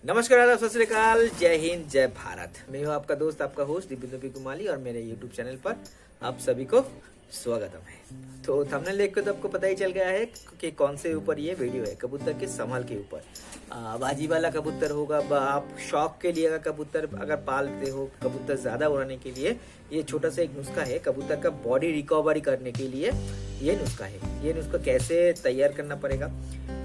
नमस्कार, आदाब, सत श्री अकाल, जय हिंद, जय भारत। मैं हूँ आपका दोस्त, आपका होस्ट दिव्य कुमाली और मेरे यूट्यूब चैनल पर आप सभी को स्वागतम है। तो थंबनेल देख के तो आपको पता ही चल गया है कि कौन से ऊपर ये वीडियो है। कबूतर के संभाल के ऊपर बाजी वाला कबूतर होगा। आप शौक के लिए अगर कबूतर अगर पालते हो, कबूतर ज़्यादा उड़ाने के लिए ये छोटा सा एक नुस्खा है। कबूतर का बॉडी रिकवरी करने के लिए ये नुस्खा है। ये नुस्खा कैसे तैयार करना पड़ेगा,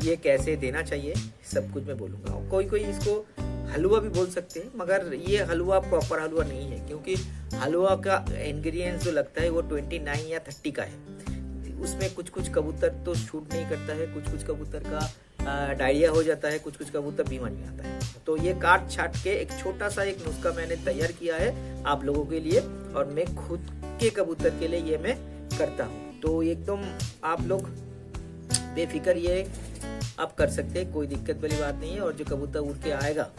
ये कैसे देना चाहिए, सब कुछ मैं बोलूँगा। कोई कोई इसको हलवा भी बोल सकते हैं, मगर ये हलवा प्रॉपर हलवा नहीं है, क्योंकि हलवा का इंग्रेडिएंट्स जो लगता है वो 29 या 30 का है। उसमें कुछ कुछ कबूतर तो शूट नहीं करता है, कुछ कुछ कबूतर का डायरिया हो जाता है, कुछ कुछ कबूतर बीमार नहीं आता है। तो ये काट छाट के एक छोटा सा एक नुस्खा मैंने तैयार किया है आप लोगों के लिए, और मैं खुद के कबूतर के लिए ये मैं करता हूँ। तो एकदम आप लोग बेफिक्र ये आप कर सकते हैं, कोई दिक्कत वाली बात नहीं है। और जो कबूतर उड़ के आएगा,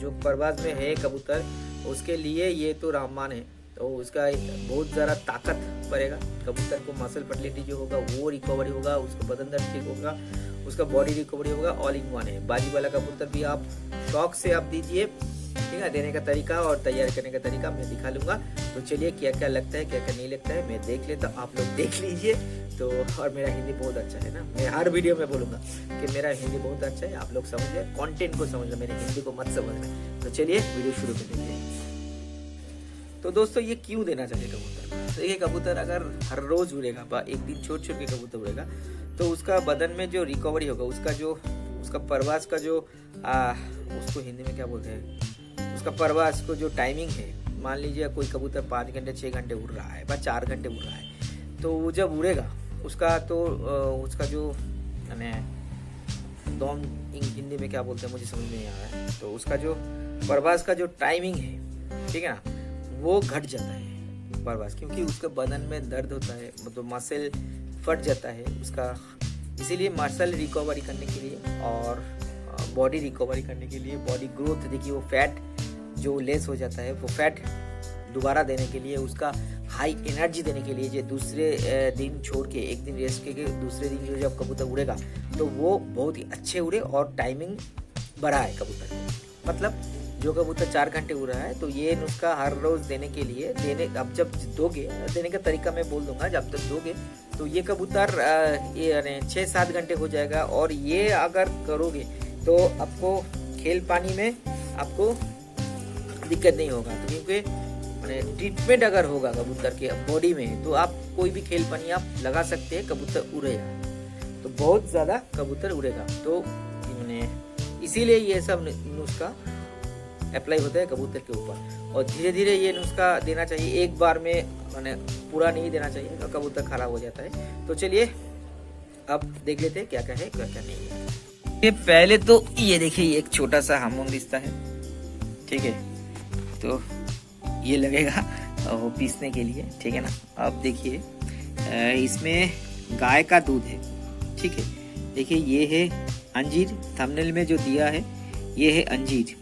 जो परवाज में है कबूतर, उसके लिए ये तो रामबाण है। तो उसका बहुत ज़्यादा ताकत पड़ेगा, कबूतर को मसल फर्टिलिटी जो होगा वो रिकवरी होगा, उसका बदन दर्द ठीक होगा, उसका बॉडी रिकवरी होगा। ऑल इन वन है। बाजी वाला कबूतर भी आप शौक से आप दीजिए, ठीक है। देने का तरीका और तैयार करने का तरीका मैं दिखा लूँगा। तो चलिए, क्या क्या लगता है, क्या क्या नहीं लगता है, मैं देख लेता हूँ, आप लोग देख लीजिए। तो और मेरा हिंदी बहुत अच्छा है ना, मैं हर वीडियो में बोलूँगा कि मेरा हिंदी बहुत अच्छा है। आप लोग समझिए, कंटेंट को समझना, मेरे हिंदी को मत समझना। तो चलिए वीडियो शुरू कर देते हैं। तो दोस्तों, ये क्यों देना चाहिए कबूतर? तो ये कबूतर अगर हर रोज उड़ेगा, एक दिन छोड़ छोड़ के कबूतर उड़ेगा, तो उसका बदन में जो रिकवरी होगा, उसका परवास का जो उसको हिंदी में क्या बोलते हैं, उसका परवास को जो टाइमिंग है, मान लीजिए कोई कबूतर 5 घंटे 6 घंटे उड़ रहा है, 4 घंटे उड़ रहा है, तो वो जब उड़ेगा उसका जो मैंने दौन हिंदी में क्या बोलते हैं मुझे समझ में नहीं आ रहा है। तो उसका जो परवास का जो टाइमिंग है, ठीक है ना, वो घट जाता है परवास, क्योंकि उसके बदन में दर्द होता है, मतलब मसल फट जाता है उसका। इसीलिए मसल रिकवरी करने के लिए और बॉडी रिकवरी करने के लिए, बॉडी ग्रोथ, देखिए वो फैट जो लेस हो जाता है, वो फैट दोबारा देने के लिए, उसका हाई एनर्जी देने के लिए, जो दूसरे दिन छोड़ के एक दिन रेस्ट के दूसरे दिन जो जब कबूतर उड़ेगा तो वो बहुत ही अच्छे उड़े और टाइमिंग बढ़ा है कबूतर। मतलब जो कबूतर 4 घंटे उड़ रहा है, तो ये नुस्खा हर रोज देने के लिए अब जब दोगे, देने का तरीका मैं बोल दूंगा, जब तक दोगे तो ये कबूतर ये 6-7 घंटे हो जाएगा। और ये अगर करोगे तो आपको खेल पानी में आपको दिक्कत नहीं होगा। तो क्योंकि ट्रीटमेंट अगर होगा कबूतर के बॉडी में, तो आप कोई भी खेल पानी आप लगा सकते हैं, कबूतर उड़ेगा, तो बहुत ज़्यादा कबूतर उड़ेगा। तो इसीलिए ये सब नुस्खा अप्लाई होता है कबूतर के ऊपर। और धीरे धीरे ये नुस्खा देना चाहिए, एक बार में पूरा नहीं देना चाहिए, तो कबूतर खराब हो जाता है। तो चलिए अब देख लेते हैं क्या क्या है, क्या क्या नहीं है। ये पहले तो ये देखिए, एक छोटा सा हार्मोन दिखता है, ठीक है। तो ये लगेगा वो पीसने के लिए, ठीक है ना। अब देखिए इसमें गाय का दूध है, ठीक है। देखिए ये है अंजीर, थंबनेल में जो दिया है ये है अंजीर,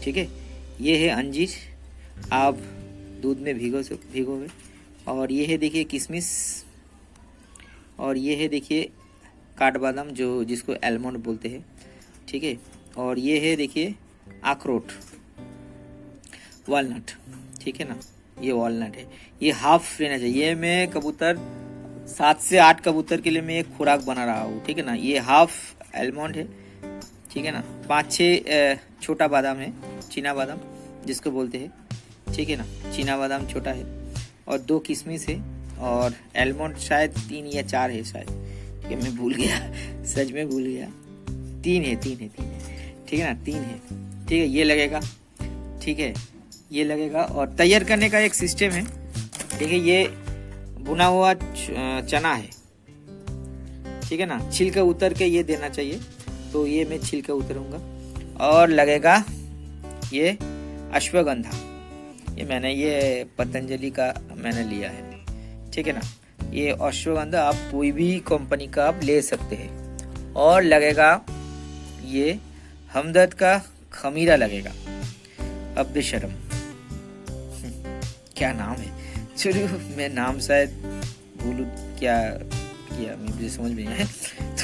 ठीक है। ये है अंजीर, आप दूध में भिगोगे। और ये है देखिए किशमिश, और ये है देखिए काठबादाम, जो जिसको आलमंड बोलते हैं, ठीक है। और ये है देखिए अखरोट, वॉलनट, ठीक है ना, ये वॉलनट है। ये हाफ लेना चाहिए। ये मैं कबूतर 7 से 8 कबूतर के लिए मैं एक खुराक बना रहा हूँ, ठीक है ना। ये हाफ आलमंड है, ठीक है ना। 5-6 छोटा बादाम है, चीना बादाम जिसको बोलते हैं, ठीक है ना। चीना बादाम छोटा है, और 2 किशमिश है, और आलमंड शायद 3 या 4 है शायद, ठीक है, मैं भूल गया, सच में भूल गया। 3 है, ठीक है ना, 3 है, ठीक है। ये लगेगा, ठीक है, ये लगेगा। और तैयार करने का एक सिस्टम है, देखिए ये भुना हुआ चना है, ठीक है ना। छिलका उतर के ये देना चाहिए, तो ये मैं छिलका उतरूंगा। और लगेगा ये अश्वगंधा, ये पतंजलि का मैंने लिया है, ठीक है ना। ये अश्वगंधा आप कोई भी कंपनी का आप ले सकते हैं। और लगेगा ये हमदर्द का खमीरा लगेगा, अब बेशरम क्या नाम है, चलो मैं नाम शायद भूलू क्या किया, मुझे समझ में नहीं है।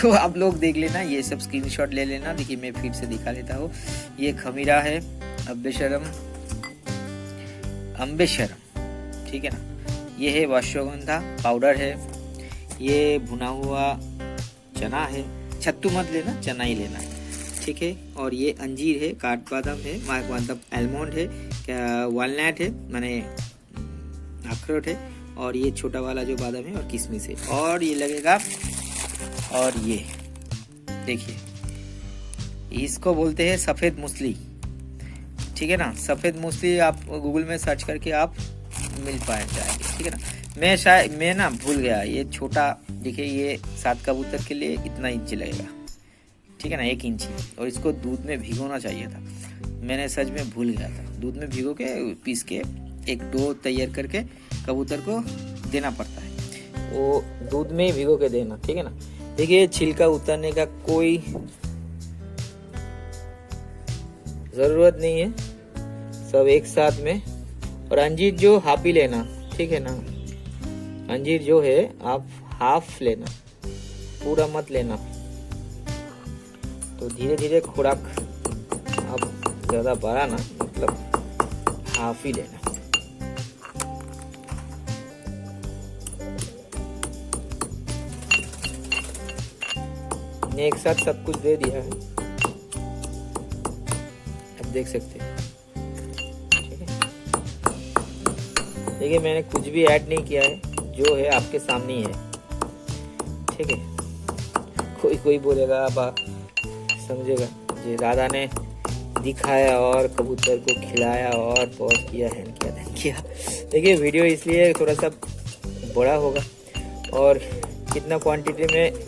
तो आप लोग देख लेना, ये सब स्क्रीनशॉट ले लेना। देखिए मैं फिर से दिखा देता हूँ। ये खमीरा है, अम्बेशरम, ठीक है ना। ये है अश्वगंधा पाउडर है, ये भुना हुआ चना है, सत्तू मत लेना, चना ही लेना है, ठीक है। और ये अंजीर है, काठबादाम है, मतलब आलमंड है, क्या वॉलनट है, माने अखरोट है, और ये छोटा वाला जो बादाम है, और किशमिश है, और ये लगेगा। और ये देखिए, इसको बोलते हैं सफ़ेद मूसली, ठीक है ना। सफ़ेद मूसली आप गूगल में सर्च करके आप मिल पाए जाएंगे, ठीक है ना। मैं ना भूल गया, ये छोटा देखिए, ये 7 कबूतर के लिए इतना इंच लगेगा, ठीक है ना, 1 इंची। और इसको दूध में भिगोना चाहिए था, मैंने सच में भूल गया था। दूध में भिगो के पीस के एक डो तैयार करके कबूतर को देना पड़ता है, वो दूध में ही भिगो के देना, ठीक है ना। देखिए छिलका उतारने का कोई जरूरत नहीं है, सब एक साथ में। और अंजीर जो हाफ ही लेना, ठीक है ना। अंजीर जो है आप हाफ लेना, पूरा मत लेना। तो धीरे धीरे खुराक आप ज्यादा बढ़ाना, मतलब हाफ ही लेना। एक साथ सब कुछ दे दिया है, आप देख सकते हैं, ठीक है। देखिए मैंने कुछ भी ऐड नहीं किया है, जो है आपके सामने ही है, ठीक है। कोई बोलेगा, आप समझेगा जी दादा ने दिखाया और कबूतर को खिलाया और पॉज किया, हैंड किया, दैन किया। देखिए वीडियो इसलिए थोड़ा सा बड़ा होगा, और कितना क्वांटिटी में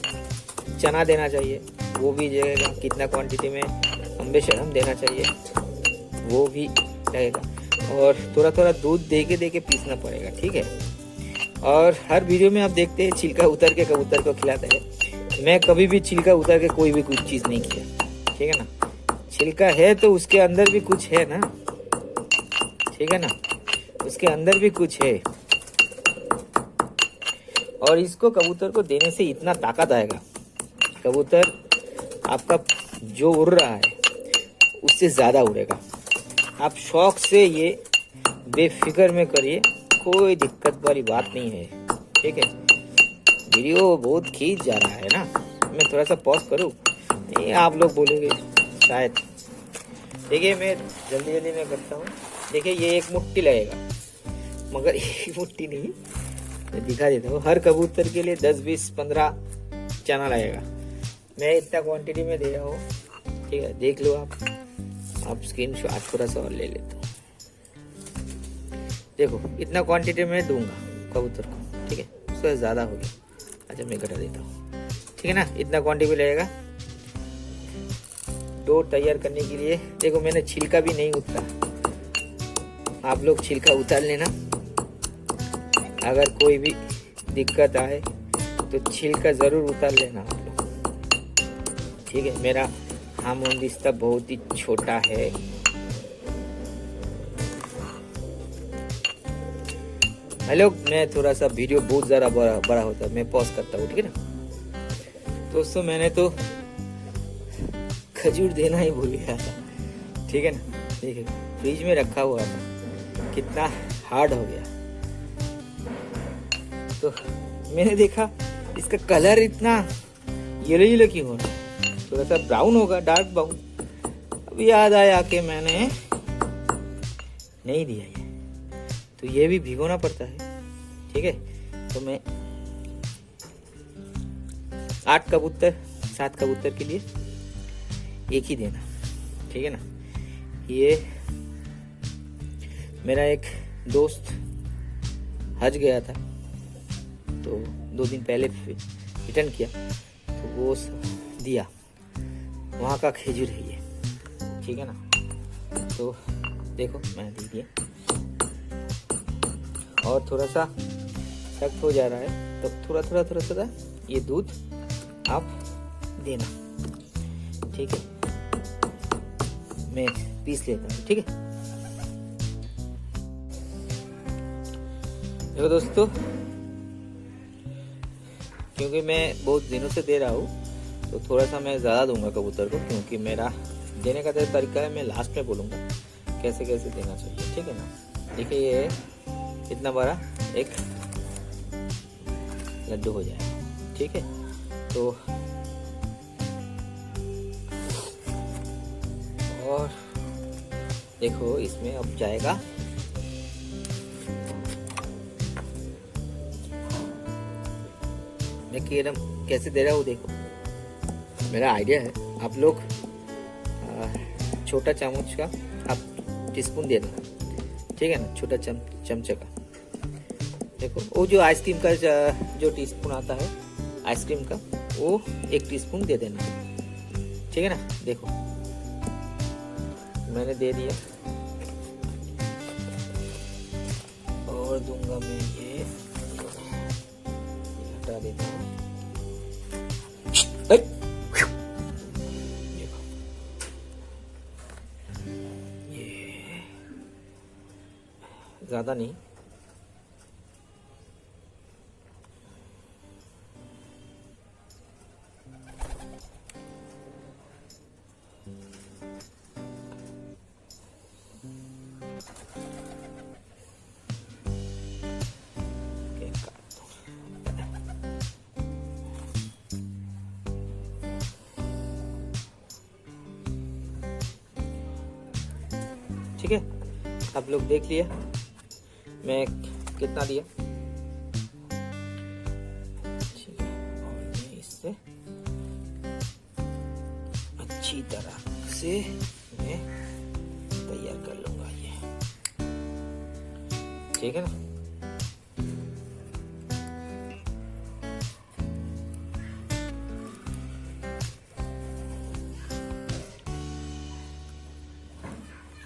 चना देना चाहिए वो भी लगेगा, कितना क्वांटिटी में अम्बेशरम देना चाहिए वो भी लगेगा, और थोड़ा थोड़ा दूध दे के पीसना पड़ेगा, ठीक है। और हर वीडियो में आप देखते हैं छिलका उतार के कबूतर को खिलाता है। मैं कभी भी छिलका उतार के कोई भी कुछ चीज़ नहीं किया, ठीक है ना। छिलका है तो उसके अंदर भी कुछ है ना, ठीक है ना, उसके अंदर भी कुछ है। और इसको कबूतर को देने से इतना ताकत आएगा, कबूतर आपका जो उड़ रहा है उससे ज़्यादा उड़ेगा। आप शौक से ये बेफिक्र में करिए, कोई दिक्कत वाली बात नहीं है, ठीक है। वीडियो बहुत खींच जा रहा है ना, मैं थोड़ा सा पॉज करूँ, नहीं आप लोग बोलेंगे शायद। देखिए मैं जल्दी में करता हूँ। देखिए ये 1 मुट्ठी लगेगा, मगर 1 मुट्ठी नहीं, मैं दिखा देता हूँ। हर कबूतर के लिए 10, 20, 15 चना लगेगा। मैं इतना क्वांटिटी में दे रहा हूँ, ठीक है, देख लो आप स्क्रीनशॉट थोड़ा सा और ले लेता हूँ। देखो इतना क्वांटिटी में दूंगा कबूतर को, ठीक है, उससे ज़्यादा हो गया। अच्छा मैं घटा देता हूँ, ठीक है ना। इतना क्वांटिटी लगेगा डो तैयार करने के लिए। देखो मैंने छिलका भी नहीं उतारा, आप लोग छिलका उतार लेना। अगर कोई भी दिक्कत आए तो छिलका ज़रूर उतार लेना आप लोग, ठीक है। मेरा हामुंदिस्ता बहुत ही छोटा है, हेलो। मैं थोड़ा सा वीडियो बहुत ज़्यादा बड़ा होता है, मैं पॉज करता हूँ, ठीक है ना। दोस्तों मैंने तो खजूर देना ही भूल गया था, ठीक है ना। देखिए फ्रिज में रखा हुआ था, कितना हार्ड हो गया। तो मैंने देखा इसका कलर इतना येलो क्यों हो रहा है, थोड़ा सा ब्राउन होगा, डार्क ब्राउन। अब याद आया कि मैंने नहीं दिया ये, तो ये भी भिगोना पड़ता है, ठीक है। तो मैं 8 कबूतर 7 कबूतर के लिए एक ही देना, ठीक है ना। ये मेरा एक दोस्त हज गया था, तो 2 दिन पहले रिटर्न किया, तो वो दिया, वहाँ का खजूर है ये, ठीक है ना। तो देखो मैंने दे दिया, और थोड़ा सा सख्त हो जा रहा है, तो थोड़ा सा ये दूध आप देना, ठीक है। मैं पीस लेता हूँ, ठीक है। देखो दोस्तों, क्योंकि मैं बहुत दिनों से दे रहा हूँ, तो थोड़ा सा मैं ज़्यादा दूंगा कबूतर को, क्योंकि मेरा देने का तरीका है, मैं लास्ट में बोलूँगा कैसे कैसे देना चाहिए, ठीक है ना। देखिए ये इतना बड़ा एक लड्डू हो जाएगा, ठीक है। तो और देखो इसमें अब जाएगा मैं कैसे दे रहा हूँ। देखो मेरा आइडिया है, आप लोग छोटा चामच का आप टीस्पून दे देना, ठीक है ना, छोटा चमचे का। देखो वो जो आइसक्रीम का जो टीस्पून आता है आइसक्रीम का, वो 1 टीस्पून दे देना, ठीक है ना। देखो मैंने दे दिया, और दूंगा मैं ये हटा देता हूँ। ये ज्यादा नहीं, ठीक है। आप लोग देख लिया मैं कितना दिया, ठीक है। और मैं इससे अच्छी तरह से मैं तैयार कर लूंगा ये, ठीक है ना।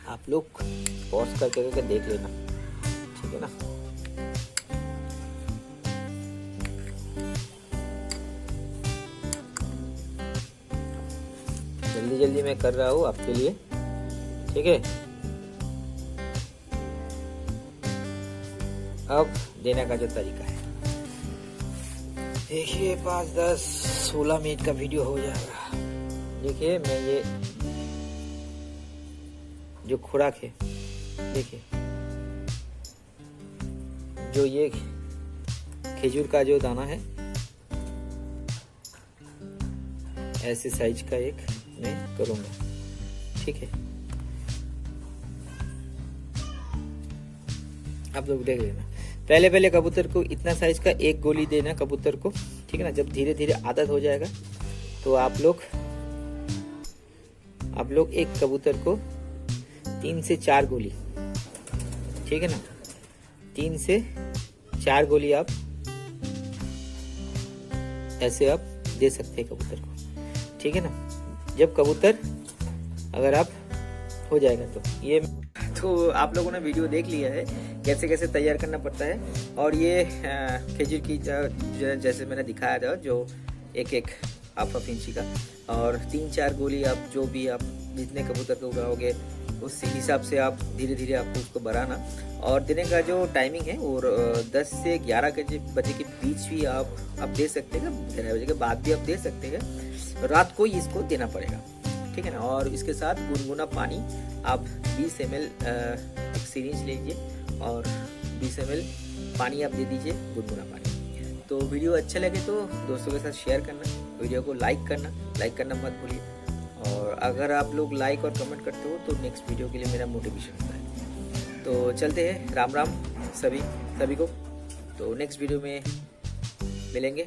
आप लोग पॉज करके देख लेना, ठीक है ना। जल्दी जल्दी मैं कर रहा हूँ आपके लिए, ठीक है। अब देने का जो तरीका है, देखिए 5, 10, 16 मिनट का वीडियो हो जाएगा। देखिए मैं ये जो खुराक है, देखिए जो ये खजूर का जो दाना है, ऐसे साइज का एक मैं करूंगा, ठीक है। आप लोग देख लेना। पहले कबूतर को इतना साइज का एक गोली देना कबूतर को, ठीक है ना। जब धीरे धीरे आदत हो जाएगा तो आप लोग एक कबूतर को 3 से 4 गोली, ठीक है ना, 3 से 4 गोली आप ऐसे आप दे सकते हैं कबूतर को, ठीक है ना। जब कबूतर अगर आप हो जाएगा तो आप लोगों ने वीडियो देख लिया है कैसे कैसे तैयार करना पड़ता है। और ये खजूर की जैसे मैंने दिखाया था, जो एक हाफ इंची का, और 3-4 गोली आप जो भी आप जितने कबूतर को उड़ाओगे उस हिसाब से आप धीरे धीरे आपको उसको बढ़ाना। और देने का जो टाइमिंग है और 10 से 11 बजे के बीच भी आप दे सकते हैं, 11 बजे के बाद भी आप दे सकते हैं। रात को ही इसको देना पड़ेगा, ठीक है ना। और इसके साथ गुनगुना पानी आप 20 ml एक सिरिंज लीजिए और 20 ml पानी आप दे दीजिए, गुनगुना पानी। तो वीडियो अच्छा लगे तो दोस्तों के साथ शेयर करना, वीडियो को लाइक करना मत भूलिए। और अगर आप लोग लाइक और कमेंट करते हो तो नेक्स्ट वीडियो के लिए मेरा मोटिवेशन होता है। तो चलते हैं, राम राम सभी को। तो नेक्स्ट वीडियो में मिलेंगे।